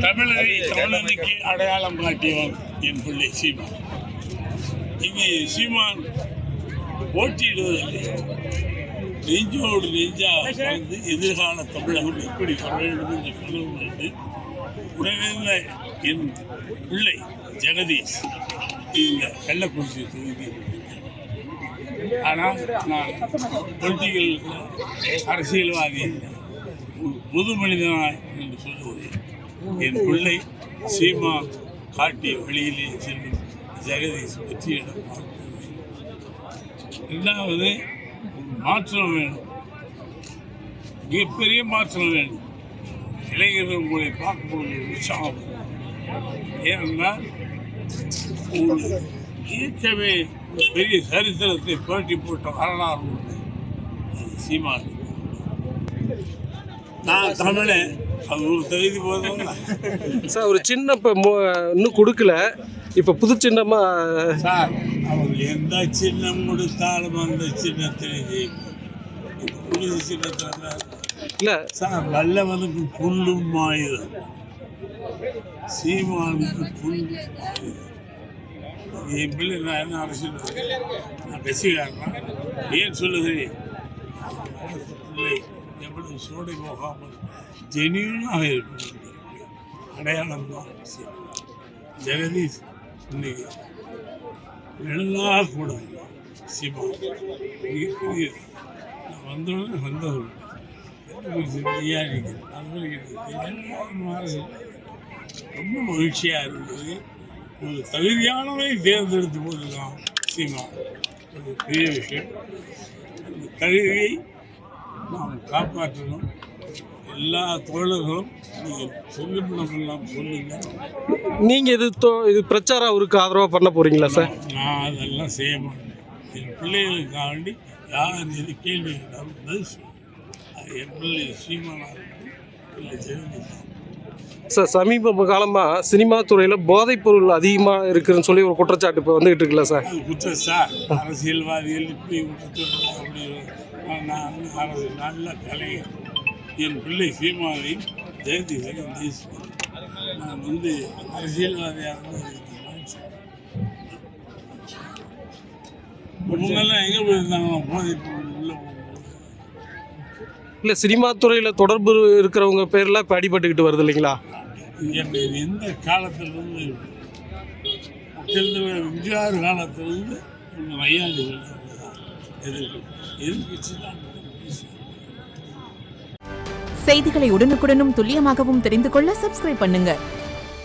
தமிழனுக்கு அடையாளம் காட்டியவன் என் பிள்ளை சீமான். இங்கே சீமான் போட்டியிடுவதில்லை, நெஞ்சோடு நெஞ்சா வந்து எதிர்கால தமிழகம் எப்படி வர வேண்டும் என்ற கனவு கண்டு உடனே என் பிள்ளை ஜெகதீஷ் இந்த கள்ளக்குறிச்சி தொகுதியில். ஆனால் நான் பொலிட்டிக்கல் அரசியல்வாதி பொது மனிதனாய் என்று சொல்லுகிறேன். என் பிள்ளை சீமா காட்டிய வழியிலே செல்லும் ஜெகதீஷ் வெற்றியிடம் பார்க்க. இரண்டாவது, மாற்றம் வேணும், மிகப்பெரிய மாற்றம் வேணும். இளைஞர்கள் உங்களை பார்க்கும்போது உற்சாகம். ஏனென்றால் ஒரு இயக்கமே பெரிய சரித்திரத்தை புரட்டி போட்ட வரலாறு உண்டு சீமான். நான் தமிழன், அது ஒரு தகுதி போதும் சார். ஒரு சின்ன இப்போ இன்னும் கொடுக்கல, இப்போ புது சின்னமா சார். அவங்க எந்த சின்னம் கொடுத்தாலும் அந்த சின்னத்தில் புது சின்னத்தில் இல்லை சார். வல்லவனுக்கு புல்லும் ஆயுதம், சீமானுக்கு புல்லும் ஆயுதம். என் பிள்ளை நான் என்ன அரசியல் நான் கட்சிக்காரனா ஏன் சொல்லுகிறேன்? பிள்ளை எவ்வளவு சோடை போகாமல் ஜெனியூனாக இருக்கும் அடையாளம் தான் ஜெகதீஷ். இன்னைக்கு எழுதாக கூட சிவா மிகப்பெரிய நான் வந்தவுடனே வந்தவர்கள் ரொம்ப மகிழ்ச்சியாக இருந்தது. ஒரு தகுதியானவை தேர்ந்தெடுத்து போதுதான் சீமா, ஒரு பெரிய விஷயம். அந்த தகுதியை நாம் காப்பாற்றணும். எல்லா தோழர்களும் நீங்கள் சொல்லுமிடமெல்லாம் சொல்லுங்கள். நீங்கள் இது பிரச்சாரம் அவருக்கு ஆதரவாக பண்ண போகிறீங்களா சார்? நான் அதெல்லாம் செய்ய மாட்டேன். என் பிள்ளைகளுக்காக வேண்டி யார் எது கேள்வி கேட்டாலும் பதில் சொல்லுவேன். என் பிள்ளை சீமானாக இருக்கும், பிள்ளை ஜெகதீஷ். சார், சமீப காலமாக சினிமா துறையில் போதைப்பொருள் அதிகமாக இருக்குதுன்னு சொல்லி ஒரு குற்றச்சாட்டு இப்போ வந்துகிட்டு இருக்குல்ல சார்? அது குற்றம் சார். அரசியல்வாதிகள் இப்படி குற்றச்சாட்டு அப்படி. நான் நல்ல கலைஞர். என் பிள்ளை சீமானை ஜெகதீஷை நேசிக்கிறேன். நான் வந்து அரசியல்வாதியாக முன்னெல்லாம் எங்கே போயிருந்தாங்கன்னா போதைப்பொருள் உள்ள போகும்போது. இல்லை, சினிமா துறையில் தொடர்பு இருக்கிறவங்க பேர்லாம் இப்போ அடிபட்டுக்கிட்டு வருது இல்லைங்களா? எந்த காலத்திலிருந்து எம்ஜிஆர் காலத்திலிருந்து வையாதிகள் எதிர்கட்சி தான். செய்திகளை உடனுக்குடனும் துல்லியமாகவும் தெரிந்து கொள்ள சப்ஸ்கிரைப் பண்ணுங்க.